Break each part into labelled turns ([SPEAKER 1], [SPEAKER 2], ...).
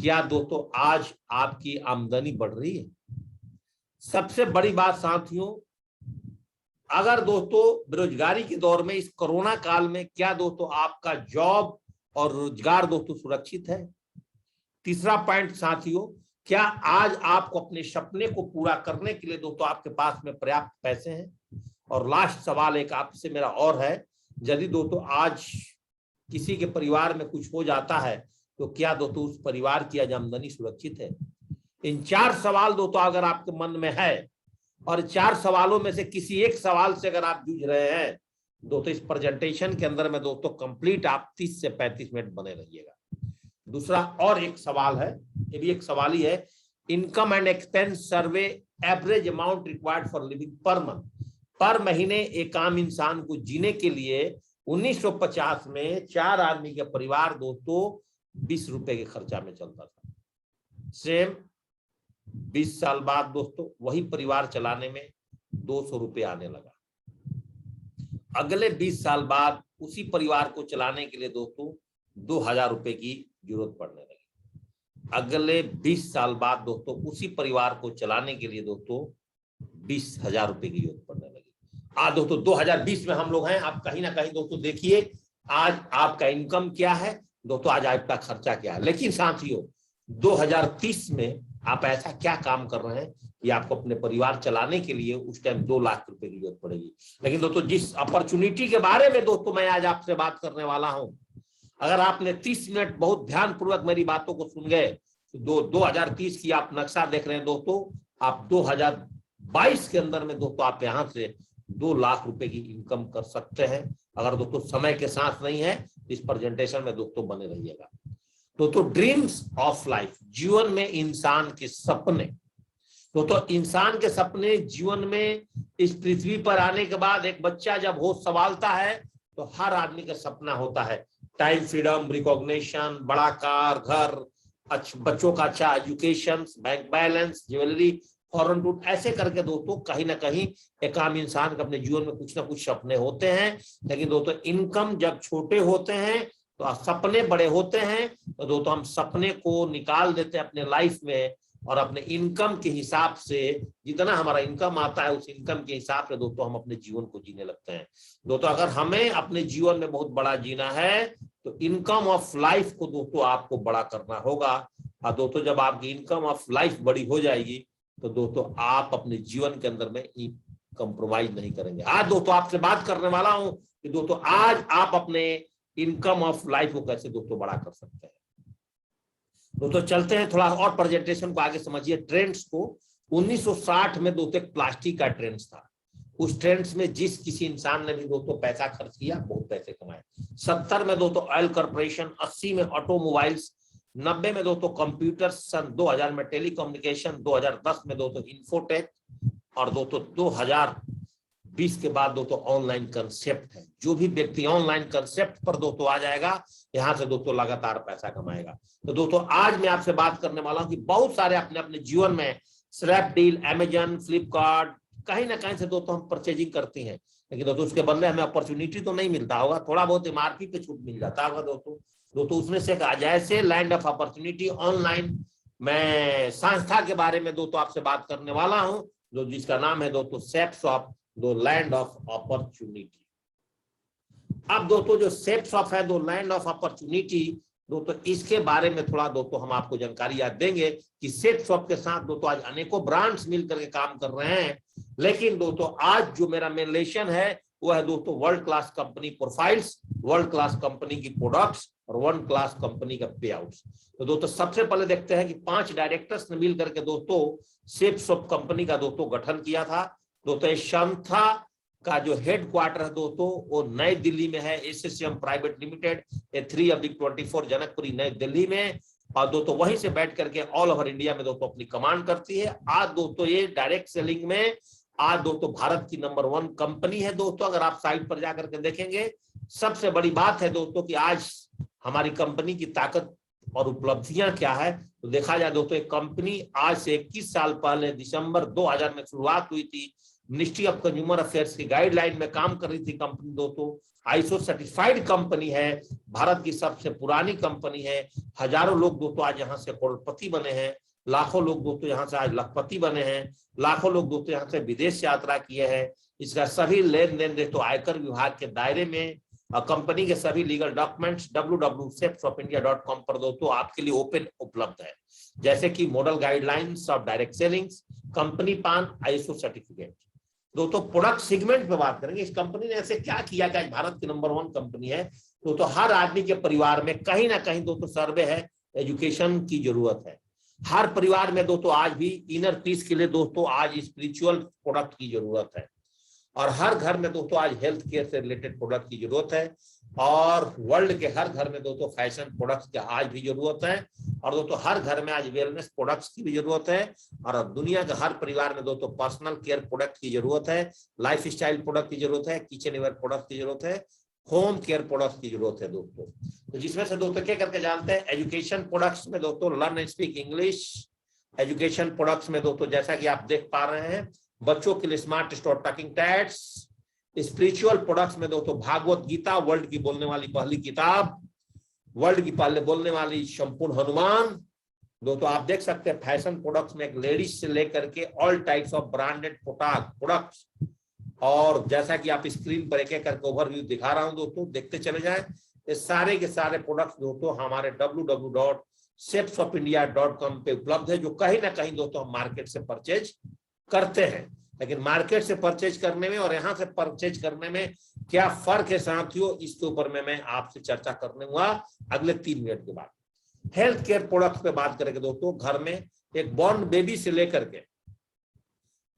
[SPEAKER 1] क्या दोस्तों आज आपकी आमदनी बढ़ रही है? सबसे बड़ी बात साथियों, अगर दोस्तों बेरोजगारी के दौर में, इस कोरोना काल में, क्या दोस्तों आपका जॉब और रोजगार दोस्तों सुरक्षित है? तीसरा पॉइंट साथियों, क्या आज आपको अपने सपने को पूरा करने के लिए दोस्तों आपके पास में पर्याप्त पैसे हैं? और लास्ट सवाल एक आपसे मेरा और है, यदि दोस्तों आज किसी के परिवार में कुछ हो जाता है तो क्या दोस्तों उस परिवार की आज आमदनी सुरक्षित है? इन 4 सवाल दोस्तों अगर आपके मन में है और 4 सवालों में से किसी एक सवाल से अगर आप जूझ रहे हैं दोस्तों, इस प्रेजेंटेशन के अंदर में दोस्तों कंप्लीट आप 30 से 35 मिनट बने रहिएगा। दूसरा और एक सवाल है, ये भी एक सवाल ही है, income and expense survey, average amount required for living per month, पर महीने एक आम इंसान को जीने के लिए 1950 में 4 आदमी का परिवार दोस्तों 20 रुपए के खर्चा में चलता था। सेम 20 साल बाद दोस्तों वही परिवार चलाने में 200 रुपए आने लगा। अगले 20 साल बाद उसी परिवार को चलाने के लिए दोस्तों 2000 रुपए की जरूरत पड़ने लगी। अगले 20 साल बाद दोस्तों उसी परिवार को चलाने के लिए दोस्तों 20,000 रुपए की जरूरत पड़ने लगी। आज दोस्तों 2020 में हम लोग हैं। आप कहीं ना कहीं दोस्तों देखिए आज आपका इनकम क्या है दोस्तों, आज आपका खर्चा क्या है। लेकिन साथियों 2030 में आप ऐसा क्या काम कर रहे हैं कि आपको अपने परिवार चलाने के लिए उस टाइम 2 लाख रुपए की जरूरत पड़ेगी। लेकिन दोस्तों जिस अपॉर्चुनिटी के बारे में दोस्तों मैं आज आपसे बात करने वाला हूं, अगर आपने 30 मिनट बहुत ध्यानपूर्वक मेरी बातों को सुन गए तो 2030 की आप नक्शा देख रहे हैं दोस्तों, आप 2022 के अंदर में दोस्तों आप यहां से 2 लाख रुपए की इनकम कर सकते हैं। अगर दोस्तों समय के साथ नहीं है, इस प्रेजेंटेशन में दोस्तों बने रहिएगा। दोस्तों ड्रीम्स ऑफ लाइफ, जीवन में इंसान के सपने। दोस्तों इंसान के सपने जीवन में, इस पृथ्वी पर आने के बाद एक बच्चा जब होश संभालता है तो हर आदमी का सपना होता है टाइम फ्रीडम, रिकॉग्निशन, बड़ा कार, घर, बच्चों का अच्छा education, bank balance, jewellery, foreign tour, ऐसे करके दोस्तों कहीं ना कहीं एक आम इंसान के अपने जीवन में कुछ ना कुछ सपने होते हैं। लेकिन दोस्तों इनकम जब छोटे होते हैं तो सपने बड़े होते हैं, तो दोस्तों हम सपने को निकाल देते हैं अपने लाइफ में और अपने इनकम के हिसाब से, जितना हमारा इनकम आता है उस इनकम के हिसाब से दोस्तों हम अपने जीवन को जीने लगते हैं। दोस्तों अगर हमें अपने जीवन में बहुत बड़ा जीना है तो इनकम ऑफ लाइफ को दोस्तों आपको बड़ा करना होगा। और दोस्तों जब आपकी इनकम ऑफ लाइफ बड़ी हो जाएगी तो दोस्तों आप अपने जीवन के अंदर में कंप्रोमाइज नहीं करेंगे। आज दोस्तों आपसे बात करने वाला हूं कि दोस्तों आज आप अपने इनकम ऑफ लाइफ को कैसे दोस्तों बड़ा कर सकते हैं। दोस्तों चलते हैं थोड़ा और प्रेजेंटेशन को आगे समझिए। ट्रेंड्स को 1960 में दोस्तों एक प्लास्टिक का ट्रेंड्स था। उस ट्रेंड्स में जिस किसी इंसान ने भी दोस्तों पैसा खर्च किया, बहुत पैसे कमाए। 70 में दोस्तों ऑयल कॉर्पोरेशन, 80 में ऑटोमोबाइल्स, 90 में दोस्तों कंप्यूटर, सन 2000 में टेलीकम्युनिकेशन, 2010 में दोस्तों इंफोटेक और दोस्तों 2020 के बाद दोस्तों ऑनलाइन कंसेप्ट है। जो भी व्यक्ति ऑनलाइन कंसेप्ट पर दोस्तों आ जाएगा, यहां से दोस्तों लगातार पैसा कमाएगा। तो दोस्तों आज मैं आपसे बात करने वाला हूं कि बहुत सारे अपने अपने जीवन में स्नैपडील, अमेजन, फ्लिपकार्ट, कहीं ना कहीं से दोस्तों हम परचेजिंग करती हैं, लेकिन दोस्तों उसके बदले हमें अपॉर्चुनिटी तो नहीं मिलता होगा, थोड़ा बहुत एमआरपी पे छूट मिल जाता होगा दोस्तों उसमें से जैसे लैंड ऑफ अपॉर्चुनिटी ऑनलाइन मैं संस्था के बारे में दोस्तों आपसे बात करने वाला हूं, जो जिसका नाम है दोस्तों सेप्सॉप, दो लैंड ऑफ अपॉर्चुनिटी। अब दोस्तों जो सेप्सॉप है, दो लैंड ऑफ अपॉर्चुनिटी, दोस्तों इसके बारे में थोड़ा दोस्तों हम आपको जानकारी याद देंगे कि सेप्सॉप के साथ दोस्तों आज अनेकों ब्रांड्स मिलकर के काम कर रहे हैं। लेकिन दोस्तों आज जो मेरा मेन लेशन है वो है दोस्तों world class company profiles, world class company की प्रोडक्ट्स और वर्ल्ड क्लास कंपनी का पे आउट्स। तो दोस्तों सबसे पहले देखते हैं कि 5 डायरेक्टर्स ने मिलकर के दोस्तों सेप्सॉप कंपनी का दोस्तों गठन किया था। दोस्तों इस संस्था का जो हेड क्वार्टर है दोस्तों वो नई दिल्ली में है, एसएसएम प्राइवेट लिमिटेड, 3/24 जनकपुरी नई दिल्ली में। और दोस्तों वहीं से बैठ करके ऑल ओवर इंडिया में दोस्तों अपनी कमांड करती है। आज दोस्तों ये डायरेक्ट सेलिंग में आज दोस्तों भारत की नंबर 1 कंपनी है दोस्तों। अगर आप साइट पर जाकर के देखेंगे, सबसे बड़ी बात है दोस्तों कि आज हमारी कंपनी की ताकत और उपलब्धियां क्या है, तो देखा जाए दोस्तों एक कंपनी आज से 21 साल पहले दिसंबर 2000 में शुरुआत हुई थी। मिनिस्ट्री ऑफ कंज्यूमर अफेयर्स की गाइडलाइन में काम कर रही थी कंपनी दोस्तों। ISO सर्टिफाइड कंपनी है, भारत की सबसे पुरानी कंपनी है। हजारों लोग दोस्तों आज यहाँ से करोड़पति बने हैं, लाखों लोग दोस्तों यहाँ से आज लखपति बने हैं, लाखों लोग दोस्तों यहाँ से विदेश यात्रा किए हैं। इसका सभी लेन देन दोस्तों आयकर विभाग के दायरे में। कंपनी के सभी लीगल डॉक्यूमेंट्स www.safeoffindia.com पर दोस्तों आपके लिए ओपन उपलब्ध है, जैसे कि model guidelines of direct ceilings, company पान, ISO सर्टिफिकेट। दोस्तों प्रोडक्ट सेगमेंट पे बात करेंगे, इस कंपनी ने ऐसे क्या किया कि आज भारत की नंबर 1 कंपनी है। दोस्तों हर आदमी के परिवार में कहीं ना कहीं दोस्तों सर्वे है, एजुकेशन की जरूरत है। हर परिवार में दोस्तों आज भी इनर पीस के लिए दोस्तों आज स्पिरिचुअल प्रोडक्ट की जरूरत है, और हर घर में दोस्तों आज हेल्थ केयर से रिलेटेड प्रोडक्ट की जरूरत है, और वर्ल्ड के हर घर में दोस्तों फैशन प्रोडक्ट्स की आज भी जरूरत है, और दोस्तों हर घर में आज वेलनेस प्रोडक्ट्स की भी जरूरत है, और दुनिया के हर परिवार में दोस्तों पर्सनल केयर प्रोडक्ट की जरूरत है, लाइफ स्टाइल प्रोडक्ट की जरूरत है, किचन वेयर प्रोडक्ट की जरूरत है, होम केयर प्रोडक्ट्स की जरूरत है दोस्तों। तो जिसमें से दोस्तों क्या करके जानते हैं, एजुकेशन प्रोडक्ट्स में दोस्तों learn and speak English. Education products में दोस्तों जैसा कि आप देख पा रहे हैं, बच्चों के लिए smart store talking tags. Spiritual products में दोस्तों भागवत गीता, वर्ल्ड की बोलने वाली पहली किताब, वर्ल्ड की पहले बोलने वाली संपूर्ण हनुमान। दोस्तों आप देख सकते हैं फैशन प्रोडक्ट्स में एक लेडीज से लेकर के all types of branded products, और जैसा कि आप स्क्रीन पर एक एक करके ओवरव्यू दिखा रहा हूं दोस्तों, देखते चले जाएं। ये सारे के सारे प्रोडक्ट्स दोस्तों हमारे www.safeoffindia.com पे उपलब्ध है, जो कहीं ना कहीं दोस्तों हम मार्केट से परचेज करते हैं। लेकिन मार्केट से परचेज करने में और यहाँ से परचेज करने में क्या फर्क है साथियों, इसके ऊपर में मैं आपसे चर्चा करने हुआ अगले 3 मिनट के बाद। हेल्थ केयर प्रोडक्ट्स पे बात करेंगे दोस्तों, घर में एक बॉर्न बेबी से लेकर के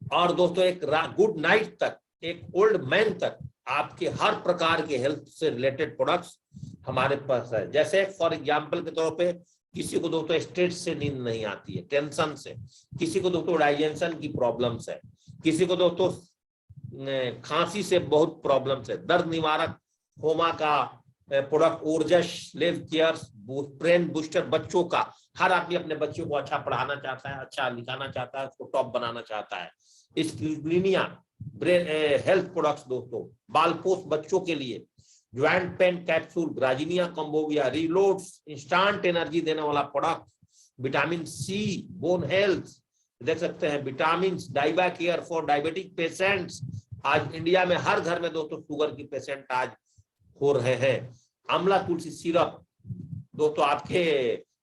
[SPEAKER 1] और दोस्तों एक गुड नाइट तक, एक ओल्ड मैन तक, आपके हर प्रकार के हेल्थ से रिलेटेड प्रोडक्ट्स हमारे पास है। जैसे फॉर एग्जांपल के तौर पे किसी को दोस्तों स्ट्रेस से नींद नहीं आती है, टेंशन से, किसी को दोस्तों डाइजेशन की प्रॉब्लम्स है, किसी को दोस्तों खांसी से बहुत प्रॉब्लम्स है, दर्द निवारक होमा का प्रोडक्ट, ओरजस, लेव केयर, ब्रेन बूस्टर, बच्चों का, हर आदमी अपने बच्चों को अच्छा पढ़ाना चाहता है, अच्छा लिखाना चाहता है, उसको टॉप बनाना चाहता है। स्क्रीनिया ब्रेन हेल्थ प्रोडक्ट्स दोस्तों, बालपोष बच्चों के लिए, joint pain capsule, garcinia cambogia, reloads, instant energy देने वाला product, vitamin C, bone health, देख सकते हैं विटामिन, डाइबा केयर फॉर डायबिटिक पेशेंट्स। आज इंडिया में हर घर में दोस्तों शुगर की पेशेंट आज हो रहे हैं। आंवला तुलसी सिरप दोस्तों, आपके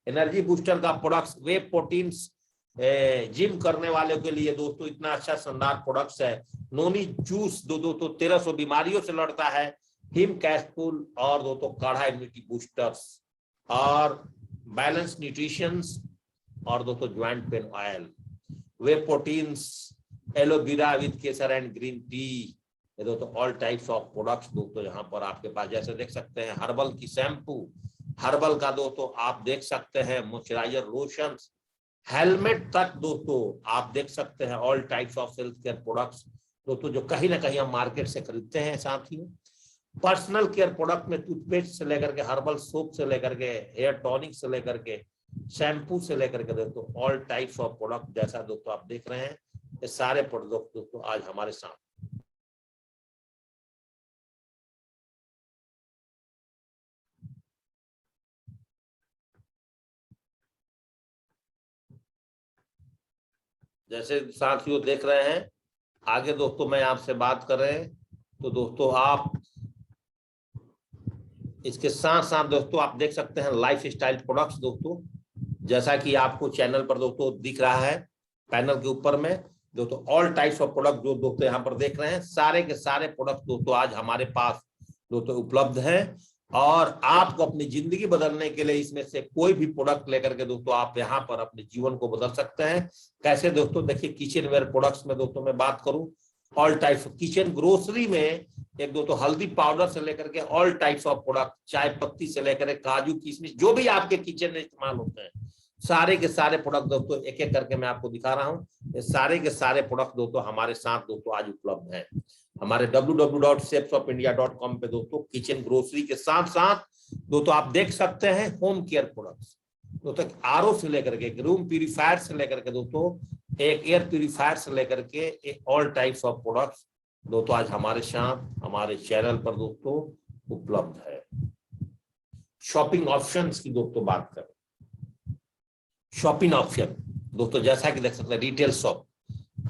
[SPEAKER 1] एनर्जी बूस्टर का प्रोडक्ट्स, वे प्रोटीन्स, जिम करने वालों के लिए दोस्तों इतना अच्छा शानदार प्रोडक्ट्स है। नोनी जूस दोस्तों 1300 बीमारियों से लड़ता है। हिम कैप्सूल और दोस्तों काढ़ा इम्यूनिटी बूस्टर्स, और बैलेंस न्यूट्रिशंस, और दोस्तों joint pain oil, way proteins, aloe vera with Kesar and green tea. ये दोस्तों ऑल टाइप्स ऑफ प्रोडक्ट्स दोस्तों यहाँ पर आपके पास, जैसे देख सकते हैं हर्बल की शैम्पू, हर्बल का दोस्तों आप देख सकते हैं मॉइस्चराइजर, लोशंस, हेलमेट तक दोस्तों आप देख सकते हैं। All types of health care products दोस्तों जो कहीं ना कहीं हम मार्केट से खरीदते हैं। साथियों पर्सनल केयर प्रोडक्ट में टूथपेस्ट से लेकर के, हर्बल सोप से लेकर के, हेयर टॉनिक से लेकर के, शैम्पू से लेकर के दोस्तों ऑल टाइप्स ऑफ प्रोडक्ट, जैसा दोस्तों आप देख रहे हैं ये सारे प्रोडक्ट दोस्तों आज हमारे साथ। जैसे साथियों देख रहे हैं आगे दोस्तों मैं आपसे बात कर रहे हैं, तो दोस्तों आप इसके साथ साथ दोस्तों आप देख सकते हैं लाइफ स्टाइल प्रोडक्ट्स दोस्तों, जैसा कि आपको चैनल पर दोस्तों दिख रहा है पैनल के ऊपर में दोस्तों, ऑल टाइप्स ऑफ प्रोडक्ट जो दोस्तों यहाँ पर देख रहे हैं, सारे के सारे प्रोडक्ट दोस्तों आज हमारे पास दोस्तों उपलब्ध है। और आपको अपनी जिंदगी बदलने के लिए इसमें से कोई भी प्रोडक्ट लेकर के दोस्तों आप यहाँ पर अपने जीवन को बदल सकते हैं। कैसे दोस्तों, देखिए किचन वेयर प्रोडक्ट्स में दोस्तों मैं बात करूं, ऑल टाइप्स किचन ग्रोसरी में एक दोस्तों हल्दी पाउडर से लेकर के ऑल टाइप्स ऑफ प्रोडक्ट, चाय पत्ती से लेकर काजू किशमिश, जो भी आपके किचन में इस्तेमाल होते हैं, सारे के सारे प्रोडक्ट दोस्तों एक एक करके मैं आपको दिखा रहा हूँ। ये सारे के सारे प्रोडक्ट दोस्तों हमारे साथ दोस्तों आज उपलब्ध है हमारे www.safeoffindia.com पे दोस्तों। किचन ग्रोसरी के साथ साथ दोस्तों आप देख सकते हैं होम केयर प्रोडक्ट्स दोस्तों, आरओ से लेकर के, रूम प्यूरिफायर से लेकर के दोस्तों, एक एयर प्यूरिफायर से लेकर के ऑल टाइप्स ऑफ प्रोडक्ट्स दोस्तों आज हमारे साथ हमारे चैनल पर दोस्तों उपलब्ध है। शॉपिंग ऑप्शंस की दोस्तों बात करें, शॉपिंग ऑप्शन दोस्तों जैसा कि देख सकते हैं रिटेल शॉप,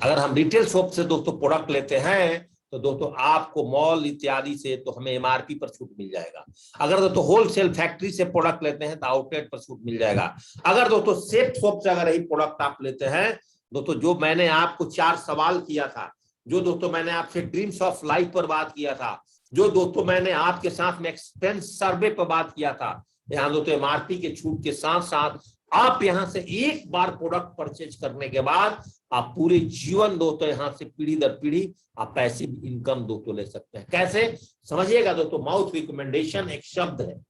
[SPEAKER 1] अगर हम रिटेल शॉप से दोस्तों प्रोडक्ट लेते हैं तो दोस्तों आपको मॉल इत्यादि से तो हमें एमआरपी पर छूट मिल जाएगा। अगर दोस्तों होलसेल फैक्ट्री से प्रोडक्ट लेते हैं तो आउटलेट पर छूट मिल जाएगा। अगर दोस्तों सेफ शॉप से अगर यही प्रोडक्ट आप लेते हैं दोस्तों, जो मैंने आपको 4 सवाल किया था, जो दोस्तों मैंने आपसे ड्रीम्स ऑफ लाइफ पर बात किया था, जो दोस्तों मैंने आपके साथ में एक्सपेंस सर्वे पर बात किया था, यहाँ दोस्तों एमआरपी के छूट के साथ साथ आप यहां से एक बार प्रोडक्ट परचेज करने के बाद आप पूरे जीवन दोस्तों यहां से पीढ़ी दर पीढ़ी आप पैसिव इनकम दोस्तों ले सकते हैं। कैसे समझिएगा दोस्तों, माउथ रिकमेंडेशन एक शब्द है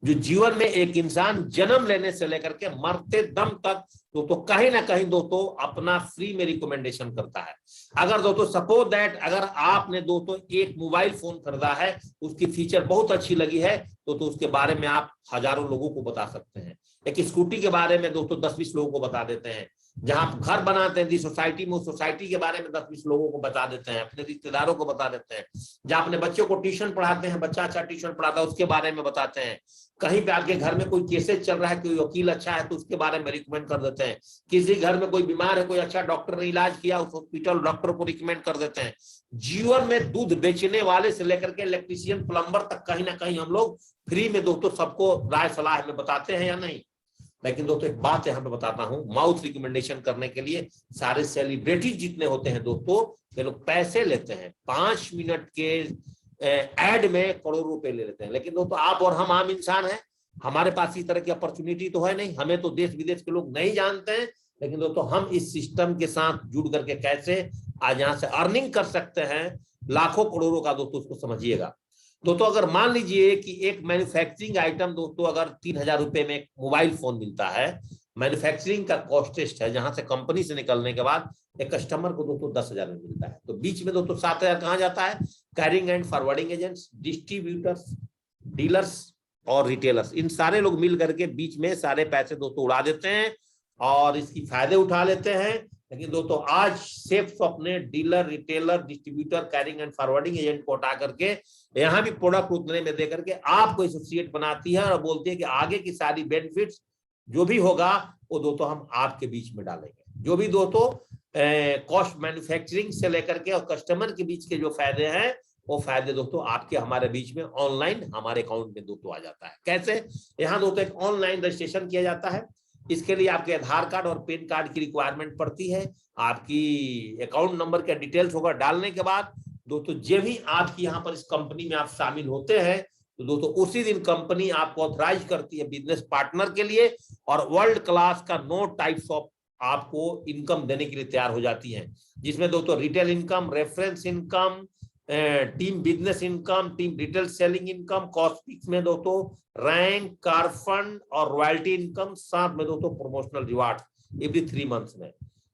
[SPEAKER 1] जो जीवन में एक इंसान जन्म लेने से लेकर के मरते दम तक दोस्तों कहीं ना कहीं दोस्तों अपना फ्री में रिकमेंडेशन करता है। अगर दोस्तों सपोज दैट अगर आपने दोस्तों एक मोबाइल फोन खरीदा है, उसकी फीचर बहुत अच्छी लगी है तो उसके बारे में आप हजारों लोगों को बता सकते हैं। एक स्कूटी के बारे में दोस्तों 10-20 लोगों को बता देते हैं। जहां आप घर बनाते हैं सोसाइटी में, उस सोसाइटी के बारे में 10-20 लोगों को बता देते हैं, अपने रिश्तेदारों को बता देते हैं। जहां अपने बच्चों को ट्यूशन पढ़ाते हैं, बच्चा अच्छा ट्यूशन पढ़ाता है उसके बारे में बताते हैं। कहीं पे आपके घर में कोई केसेस चल रहा है, कोई वकील अच्छा है तो उसके बारे में रिकमेंड कर देते हैं। किसी घर में कोई बीमार है, कोई अच्छा डॉक्टर ने इलाज किया, उस हॉस्पिटल डॉक्टर को रिकमेंड कर देते हैं। जीवन में दूध बेचने वाले से लेकर के इलेक्ट्रीशियन प्लम्बर तक कहीं ना कहीं हम लोग फ्री में दोस्तों सबको राय सलाह में बताते हैं या नहीं। लेकिन दोस्तों एक बात यहाँ पे बताता हूँ, माउथ रिकमेंडेशन करने के लिए सारे सेलिब्रिटी जितने होते हैं दोस्तों, ये लोग पैसे लेते हैं। 5 मिनट के एड में करोड़ों रुपए ले लेते हैं। लेकिन दोस्तों आप और हम आम इंसान हैं, हमारे पास इस तरह की अपॉर्चुनिटी तो है नहीं, हमें तो देश विदेश के लोग नहीं जानते हैं। लेकिन दोस्तों हम इस सिस्टम के साथ जुड़ करके कैसे आज यहाँ से अर्निंग कर सकते हैं लाखों करोड़ों का दोस्तों, उसको समझिएगा। दोस्तों अगर मान लीजिए कि एक मैन्युफैक्चरिंग आइटम दोस्तों अगर 3000 रुपए में एक मोबाइल फोन मिलता है, मैन्युफैक्चरिंग का कॉस्टेस्ट है, जहां से कंपनी से निकलने के बाद एक कस्टमर को दोस्तों 10,000 में मिलता है, तो बीच में दोस्तों 7,000 कहाँ जाता है? Carrying and forwarding agents, distributors, dealers और रिटेलर्स, इन सारे लोग मिल करके बीच में सारे पैसे दोस्तों उड़ा देते हैं और इसकी फायदे उठा लेते हैं। लेकिन दोस्तों आज सेफ शॉप ने dealer, retailer, distributor, carrying and forwarding agent को हटा करके यहाँ भी प्रोडक्ट उतने में दे करके आपको एसोसिएट बनाती है और बोलती है कि आगे की सारी बेनिफिट्स जो भी होगा वो दोस्तों हम आपके बीच में डालेंगे। जो भी दोस्तों कॉस्ट मैन्युफैक्चरिंग से लेकर के और कस्टमर के बीच के जो फायदे हैं वो फायदे दोस्तों आपके हमारे बीच में ऑनलाइन हमारे अकाउंट में दोस्तों आ जाता है। कैसे? यहाँ दोस्तों एक ऑनलाइन रजिस्ट्रेशन किया जाता है। इसके लिए आपके आधार कार्ड और पैन कार्ड की रिक्वायरमेंट पड़ती है। आपकी अकाउंट नंबर का डिटेल्स होगा। डालने के बाद दोस्तों जब भी आपकी यहाँ पर इस कंपनी में आप शामिल होते हैं तो दोस्तों उसी दिन कंपनी आपको ऑथराइज करती है बिजनेस पार्टनर के लिए और वर्ल्ड क्लास का 9 टाइप्स ऑफ आपको इनकम देने के लिए तैयार हो जाती है, जिसमें दोस्तों retail income, reference income, team business income, team retail selling income, कॉस्टिक्स में दोस्तों रैंक, कार फंड और रॉयल्टी इनकम, साथ में दोस्तों प्रमोशनल रिवार्ड एवरी 3 मंथ्स में।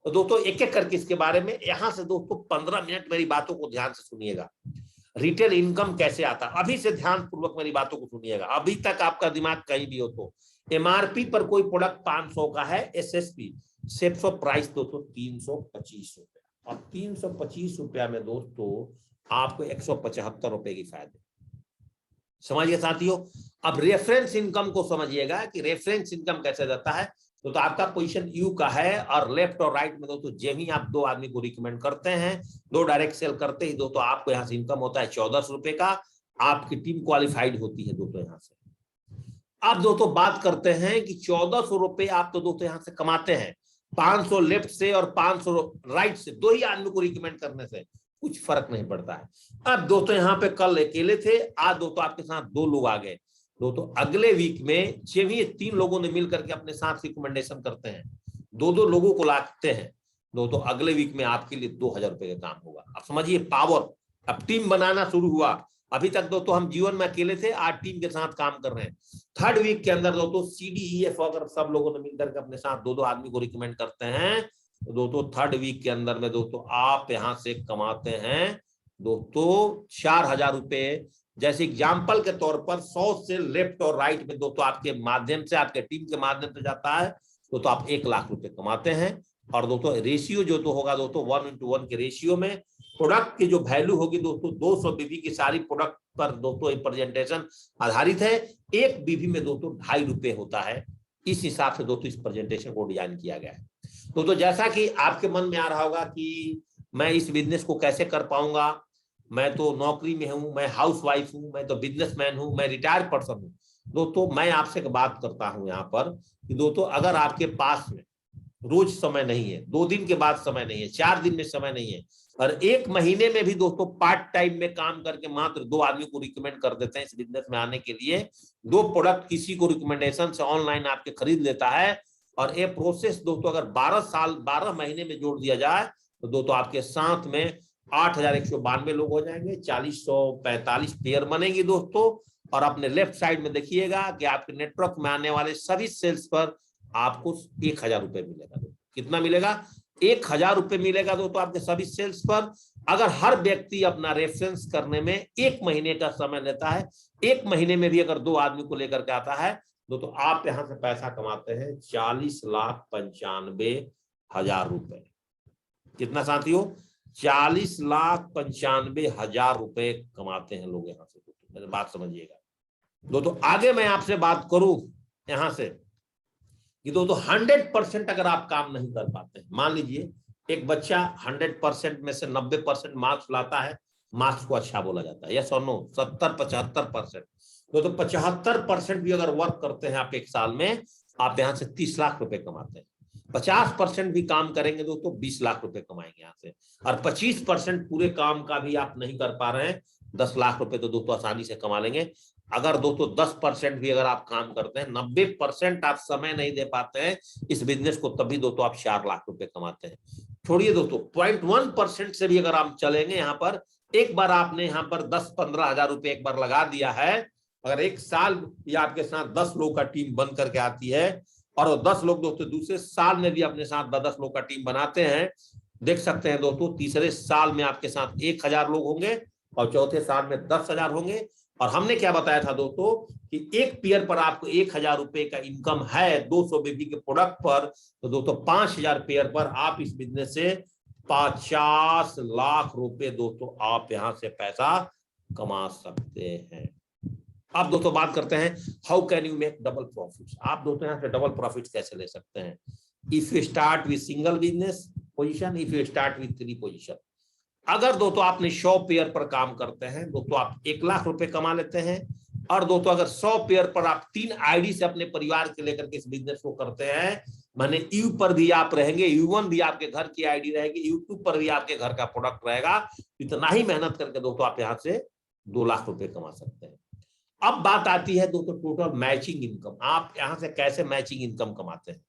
[SPEAKER 1] तो दोस्तों एक एक करके इसके बारे में यहाँ से दोस्तों 15 मिनट मेरी बातों को ध्यान से सुनिएगा। रिटेल इनकम कैसे आता, अभी से ध्यान पूर्वक मेरी बातों को सुनिएगा। अभी तक आपका दिमाग कहीं भी हो तो एमआरपी पर कोई प्रोडक्ट 500 का है, एसएसपी सेफ शॉप प्राइस दोस्तों 325 रुपया, और 325 रुपया में दोस्तों आपको 175 रुपए की फायदे। समझिए साथियों। अब रेफरेंस इनकम को समझिएगा कि रेफरेंस इनकम कैसे जाता है। तो आपका पोजीशन यू का है और लेफ्ट और राइट में दोस्तों जब ही आप 2 आदमी को रिकमेंड करते हैं, 2 डायरेक्ट सेल करते ही दोस्तों आपको यहाँ से इनकम होता है 1400 रुपए का। आपकी टीम क्वालिफाइड होती है दोस्तों यहाँ से। अब दोस्तों बात करते हैं कि 1400 रुपए आप तो दोस्तों यहाँ से कमाते हैं। 500 लेफ्ट से और 500 राइट से 2 ही आदमी को रिकमेंड करने से कुछ फर्क नहीं पड़ता है। अब दोस्तों यहाँ पे कल अकेले थे, आज दोस्तों आपके साथ 2 लोग आ गए। दोस्तों अगले वीक में जब भी 3 लोगों ने मिलकर के अपने साथ रिकमेंडेशन करते हैं, 2-2 लोगों को लाते हैं दोस्तों, अगले वीक में आपके लिए 2000 रुपए का काम होगा। अब समझिए पावर, अब टीम बनाना शुरू हुआ। अभी तक दोस्तों हम जीवन में अकेले थे, आज टीम के साथ काम कर रहे हैं। 3rd वीक के अंदर दोस्तों CDEF अगर सब लोगों ने मिलकर के अपने साथ 2-2 आदमी को रिकमेंड करते हैं तो दोस्तों 3rd वीक के अंदर में दोस्तों आप यहाँ से कमाते हैं दोस्तों 4000 रुपए। जैसे एग्जाम्पल के तौर पर 100 से लेफ्ट और राइट में दोस्तों आपके माध्यम से, आपके टीम के माध्यम से जाता है तो आप 1 लाख रुपए कमाते हैं। और दोस्तों रेशियो जो तो होगा दोस्तों 1:1 के रेशियो में प्रोडक्ट की जो वैल्यू होगी दोस्तों 200 बीबी की सारी प्रोडक्ट पर दोस्तों प्रेजेंटेशन आधारित है। एक बीबी में दोस्तों 2.5 रुपए होता है। इस हिसाब से दोस्तों इस प्रेजेंटेशन को डिजाइन किया गया है। तो जैसा कि आपके मन में आ रहा होगा कि मैं इस बिजनेस को कैसे कर पाऊंगा, मैं तो नौकरी में हूं, मैं हाउस वाइफ हूं, मैं तो बिजनेसमैन हूं, मैं रिटायर्ड पर्सन हूं। दोस्तों मैं आपसे बात करता हूं यहाँ पर कि दोस्तों अगर आपके पास में रोज समय नहीं है, 2 दिन के बाद समय नहीं है, 4 दिन में समय नहीं है, और 1 महीने में भी दोस्तों पार्ट टाइम में काम करके मात्र 2 आदमी को रिकमेंड कर देते हैं इस बिजनेस में आने के लिए, 2 प्रोडक्ट किसी को रिकमेंडेशन से ऑनलाइन आपके खरीद लेता है, और ये प्रोसेस दोस्तों अगर 12 महीने में जोड़ दिया जाए तो दोस्तों आपके साथ में 8,192 लोग हो जाएंगे, 4,145 पेयर बनेंगी दोस्तों। और अपने लेफ्ट साइड में देखिएगा कि आपके नेटवर्क में आने वाले सभी सेल्स पर आपको 1,000 रुपए मिलेगा। कितना मिलेगा? 1,000 रुपए मिलेगा दोस्तों आपके सभी सेल्स पर। अगर हर व्यक्ति अपना रेफरेंस करने में 1 महीने का समय लेता है, 1 महीने में भी अगर 2 आदमी को लेकर के आता है तो आप यहां से पैसा कमाते हैं 40,95,000 रुपए। कितना साथियों? 40,95,000 रुपए कमाते हैं लोग यहां से। मेरी बात समझिएगा दोस्तों। आगे मैं आपसे बात करूं यहां से कि दोस्तों 100% अगर आप काम नहीं कर पाते हैं, मान लीजिए एक बच्चा 100% में से 90% मार्क्स लाता है, मार्क्स को अच्छा बोला जाता है, यस और नो? 70-75% तो 75% भी अगर वर्क करते हैं आप 1 साल में, आप यहां से 30 लाख रुपए कमाते हैं। 50% भी काम करेंगे दोस्तों 20 लाख रुपए कमाएंगे यहाँ से। और 25% पूरे काम का भी आप नहीं कर पा रहे हैं, 10 लाख रुपए तो दोस्तों आसानी से कमा लेंगे। अगर दोस्तों 10% भी अगर आप काम करते हैं, 90% आप समय नहीं दे पाते हैं इस बिजनेस को, तभी दोस्तों आप 4 लाख रुपए कमाते हैं। छोड़िए दोस्तों 0.1% से भी अगर आप चलेंगे यहाँ पर, एक बार आपने यहाँ पर 10-15 हजार रुपए एक बार लगा दिया है, अगर 1 साल या आपके साथ 10 लोग का टीम बन करके आती है, और 10 लोग दोस्तों दूसरे साल में भी अपने साथ 10 लोग का टीम बनाते हैं, देख सकते हैं दोस्तों तीसरे साल में आपके साथ 1,000 लोग होंगे और चौथे साल में 10,000 होंगे। और हमने क्या बताया था दोस्तों कि एक पेयर पर आपको 1,000 रुपए का इनकम है 200 बीबी के प्रोडक्ट पर, तो दोस्तों 5,000 पेयर पर आप इस बिजनेस से 50 लाख रुपए दोस्तों आप यहां से पैसा कमा सकते हैं। अब दोस्तों बात करते हैं how can you make double profits. आप दोस्तों यहाँ से डबल प्रॉफिट्स कैसे ले सकते हैं? If you start with single business position, if you start with 3 position. अगर दोस्तों आपने 100 पेयर पर काम करते हैं दोस्तों, आप 1 लाख रुपए कमा लेते हैं। और दोस्तों अगर 100 पेयर पर आप 3 आईडी से अपने परिवार के लेकर के इस बिजनेस को करते हैं, माने यू पर भी आप रहेंगे, U1 भी आपके घर की आईडी रहेगी, U2 पर भी आपके घर का प्रोडक्ट रहेगा। इतना ही मेहनत करके दोस्तों आप यहाँ से 2 लाख रुपए कमा सकते हैं। अब बात आती है दोस्तों टोटल मैचिंग इनकम। आप यहां से कैसे मैचिंग इनकम कमाते हैं?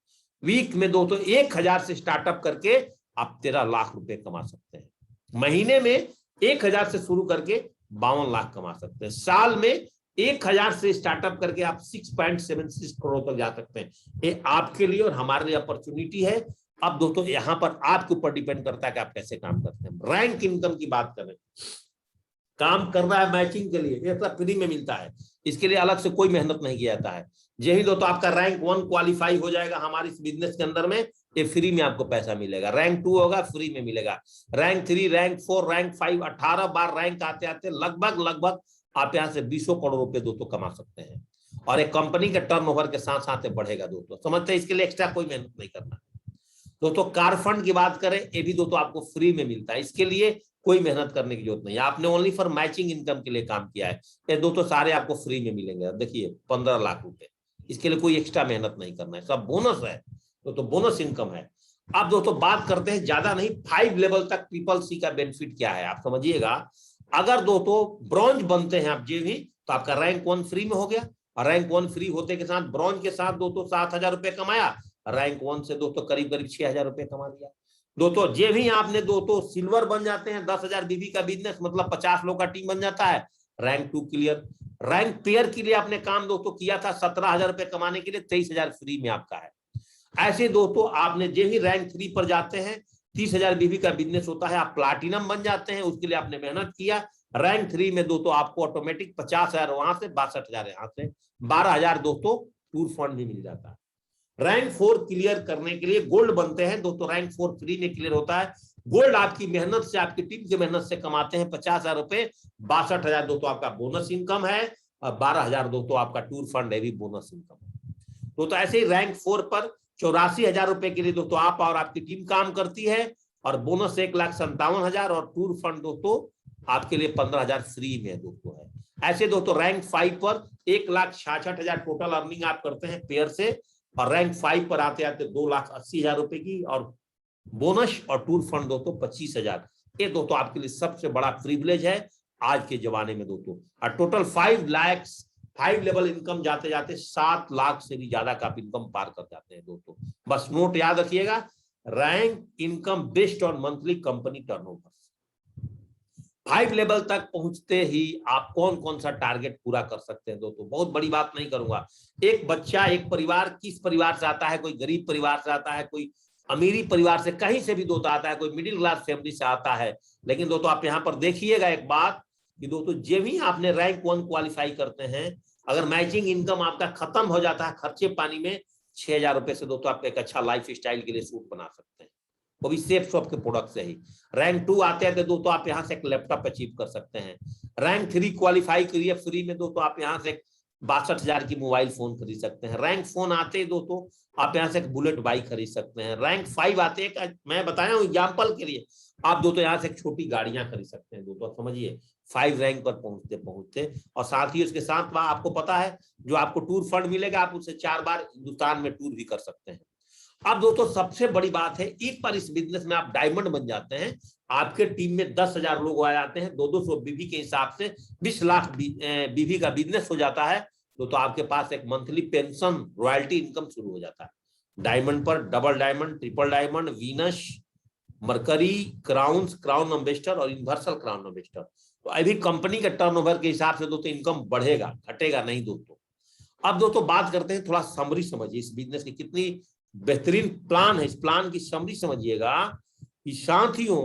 [SPEAKER 1] वीक में दोस्तों 1,000 से स्टार्टअप करके आप 13 लाख रुपए कमा सकते हैं। महीने में 1,000 से शुरू करके 52 लाख कमा सकते हैं। साल में 1,000 से स्टार्टअप करके आप 6.76 करोड़ तक जा सकते हैं। ये आपके लिए और हमारे लिए अपॉर्चुनिटी है। अब दोस्तों यहाँ पर आपके ऊपर डिपेंड करता है कि आप कैसे काम करते हैं। रैंक इनकम की बात करें, काम करना है मैचिंग के लिए, ये सब फ्री में मिलता है, इसके लिए अलग से कोई मेहनत नहीं किया जाता है। यही दोस्तों आपका रैंक 1 क्वालिफाई हो जाएगा हमारे इस बिजनेस के अंदर में, ये फ्री में आपको पैसा मिलेगा। रैंक 2 होगा फ्री में मिलेगा, रैंक 3, रैंक 4, रैंक 5, 18 बार रैंक आते आते लगभग आप यहाँ से 20 करोड़ रुपए दोस्तों कमा सकते हैं। और एक कंपनी के टर्नओवर के साथ साथ बढ़ेगा दोस्तों, समझते हैं? इसके लिए एक्स्ट्रा कोई मेहनत नहीं करना। दोस्तों कार फंड की बात करें, ये भी दोस्तों आपको फ्री में मिलता है, इसके लिए कोई मेहनत करने की जरूरत नहीं है। आपने ओनली फॉर मैचिंग इनकम के लिए काम किया है, ये दोस्तों सारे आपको फ्री में मिलेंगे। देखिए 15 लाख रुपए, इसके लिए कोई एक्स्ट्रा मेहनत नहीं करना है, सब बोनस है, तो बोनस इनकम है। अब दोस्तों बात करते हैं, ज्यादा नहीं, 5 लेवल तक CCC का बेनिफिट क्या है आप समझिएगा। अगर दोस्तों ब्रॉन्ज बनते हैं आप भी, तो आपका रैंक 1 फ्री में हो गया, और रैंक 1 फ्री होते के साथ ब्रॉन्ज के साथ दोस्तों 7,000 रुपए कमाया, रैंक 1 से दोस्तों करीब 6,000 रुपए कमा लिया। दोस्तों जे भी आपने दोस्तों सिल्वर बन जाते हैं, 10,000 बीबी का बिजनेस मतलब 50 लोग का टीम बन जाता है, रैंक 2 क्लियर। रैंक पेयर के लिए आपने काम दोस्तों किया था 17,000 रुपए कमाने के लिए, 23,000 फ्री में आपका है। ऐसे दोस्तों आपने जे भी रैंक 3 पर जाते हैं, 30,000 बीबी का बिजनेस होता है, आप प्लाटिनम बन जाते हैं, उसके लिए आपने मेहनत किया। रैंक 3 में दोस्तों आपको ऑटोमेटिक 50,000 वहां से, 62,000 यहाँ से, 12,000 दोस्तों टूर फंड भी मिल जाता है। रैंक 4 क्लियर करने के लिए गोल्ड बनते हैं दोस्तों, रैंक 4 फ्री में क्लियर होता है, गोल्ड आपकी मेहनत से, आपकी टीम की मेहनत से कमाते हैं 50,000 रुपए, 62,000 दोस्तों आपका बोनस इनकम है, और 12,000 दोस्तों आपका टूर फंड है भी बोनस इनकम है। तो ऐसे ही रैंक 4 पर 84,000 रुपए के लिए दोस्तों आप और आपकी टीम काम करती है, और बोनस 1,57,000, और टूर फंड दोस्तों आपके लिए 15,000 फ्री में दोस्तों है। ऐसे दोस्तों रैंक 5 पर 1,66,000 टोटल अर्निंग आप करते हैं पेयर से, और रैंक 5 पर आते आते 2,80,000 रुपए की, और बोनस और टूर फंड दोस्तों 25,000। ये दोस्तों आपके लिए सबसे बड़ा प्रिविलेज है आज के जमाने में दोस्तों। और टोटल 5 लेवल इनकम जाते जाते 7 लाख से भी ज्यादा का आप इनकम पार कर जाते हैं दोस्तों। बस नोट याद रखिएगा, rank income based on monthly company turnover. 5 level तक पहुंचते ही आप कौन कौन सा टारगेट पूरा कर सकते हैं दोस्तों। बहुत बड़ी बात नहीं करूंगा। एक बच्चा, एक परिवार किस परिवार से आता है, कोई गरीब परिवार से आता है, कोई अमीरी परिवार से, कहीं से भी दोस्तों आता है, कोई मिडिल क्लास फैमिली से आता है। लेकिन दोस्तों आप यहाँ पर देखिएगा एक बात कि दोस्तों जब भी आपने रैंक 1 क्वालिफाई करते हैं, अगर मैचिंग इनकम आपका खत्म हो जाता है खर्चे पानी में, 6,000 रुपए से दोस्तों आप एक अच्छा लाइफ स्टाइल के लिए सूट बना सकते हैं, वो भी सेफ शॉप के प्रोडक्ट से ही। रैंक 2 आते हैं तो दोस्तों आप यहाँ से एक लैपटॉप अचीव कर सकते हैं। रैंक 3 क्वालिफाई करिए फ्री में दोस्तों, आप यहाँ से 62,000 की मोबाइल फोन खरीद सकते हैं। रैंक 4 आते हैं दोस्तों आप यहाँ से एक बुलेट बाइक खरीद सकते हैं। रैंक 5 आते हैं, मैं बताया हूँ एग्जाम्पल के लिए, आप दोस्तों यहाँ से एक छोटी गाड़ियां खरीद सकते हैं दोस्तों, समझिए 5 रैंक पर पहुंचते पहुंचते। और साथ ही उसके साथ आपको पता है जो आपको टूर फंड मिलेगा, आप उससे 4 बार हिंदुस्तान में टूर भी कर सकते हैं। अब दोस्तों सबसे बड़ी बात है, एक बार इस बिजनेस में आप डायमंड बन जाते हैं, आपके टीम में 10,000 लोग आ जाते हैं, 200 बीवी के हिसाब से 20 लाख बीवी का बिजनेस हो जाता है, तो आपके पास एक मंथली पेंशन रॉयल्टी इनकम शुरू हो जाता है। डायमंड पर double diamond, triple diamond, Venus, mercury, crown ambassador और यूनिवर्सल क्राउन एम्बेसडर। तो अभी कंपनी के टर्नओवर के हिसाब से दोस्तों इनकम बढ़ेगा, घटेगा नहीं दोस्तों। अब दोस्तों बात करते हैं, थोड़ा समरी समझिए इस बिजनेस की कितनी बेहतरीन प्लान है। इस प्लान की समरी समझिएगा कि साथियों,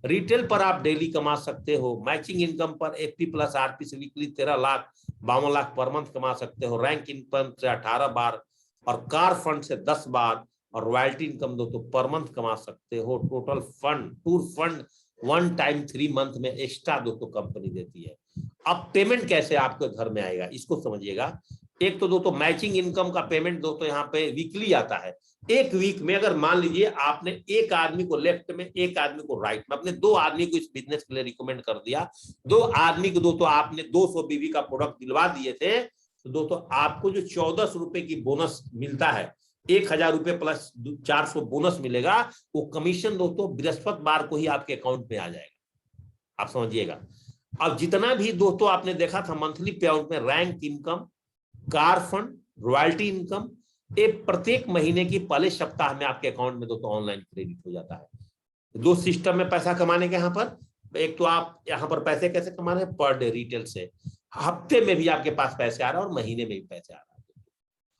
[SPEAKER 1] रिटेल पर आप डेली कमा सकते हो, मैचिंग इनकम पर एफपी प्लस आरपी से वीकली 13,52 लाख पर मंथ कमा सकते हो, रैंक इनकम से 18 बार, और कार फंड से 10 बार, और रॉयल्टी इनकम दोस्तों पर मंथ कमा सकते हो। Total fund, tour fund 1 time 3 month में एक्स्ट्रा दोस्तों कंपनी देती है। अब पेमेंट कैसे आपके घर में आएगा इसको समझिएगा। एक तो दोस्तों मैचिंग इनकम का पेमेंट दोस्तों यहाँ पे वीकली आता है। एक वीक में अगर मान लीजिए आपने एक आदमी को लेफ्ट में, एक आदमी को राइट में, अपने 2 आदमी को इस बिजनेस के लिए रिकमेंड कर दिया, 2 आदमी को दोस्तों आपने 200 बीवी का प्रोडक्ट दिलवा दिए थे, तो दोस्तों आपको जो 1400 रुपए की बोनस मिलता है, 1,000 रुपए प्लस 400 बोनस मिलेगा, वो कमीशन दोस्तों बृहस्पतिवार को ही आपके अकाउंट में आ जाएगा। आप समझिएगा। अब जितना भी दोस्तों आपने देखा था मंथली पे आउट में, rank income, car fund, royalty income, ये प्रत्येक महीने की पहले सप्ताह में आपके अकाउंट में दोस्तों ऑनलाइन क्रेडिट हो जाता है। 2 सिस्टम में पैसा कमाने के यहाँ पर, एक तो आप यहाँ पर पैसे कैसे कमा रहे हैं पर डे रिटेल से, हफ्ते में भी आपके पास पैसे आ रहा है और महीने में भी पैसे आ रहा है।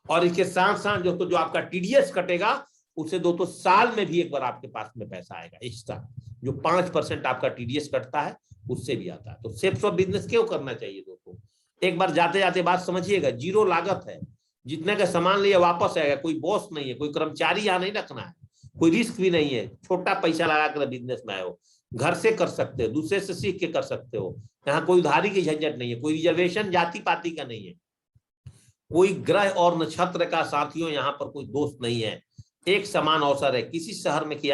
[SPEAKER 1] और इसके साथ साथ दोस्तों जो आपका टीडीएस कटेगा, उससे दोस्तों साल में भी एक बार आपके पास में पैसा आएगा एक्स्ट्रा, जो 5% आपका टीडीएस कटता है उससे भी आता है। तो सेफ ऑफ बिजनेस क्यों करना चाहिए दोस्तों, एक बार जाते जाते बात समझिएगा, जीरो लागत है, जितने का सामान लिए वापस आएगा, कोई बॉस नहीं है, कोई कर्मचारी यहाँ नहीं रखना है, कोई रिस्क भी नहीं है, छोटा पैसा लगा कर बिजनेस में आए हो, घर से कर सकते हो, दूसरे से सीख के कर सकते हो, यहाँ कोई उधारी की झंझट नहीं है, कोई रिजर्वेशन जाति पाति का नहीं है, कोई ग्रह और नक्षत्र का साथियों यहाँ पर कोई दोस्त नहीं है, एक समान अवसर है। किसी शहर में किया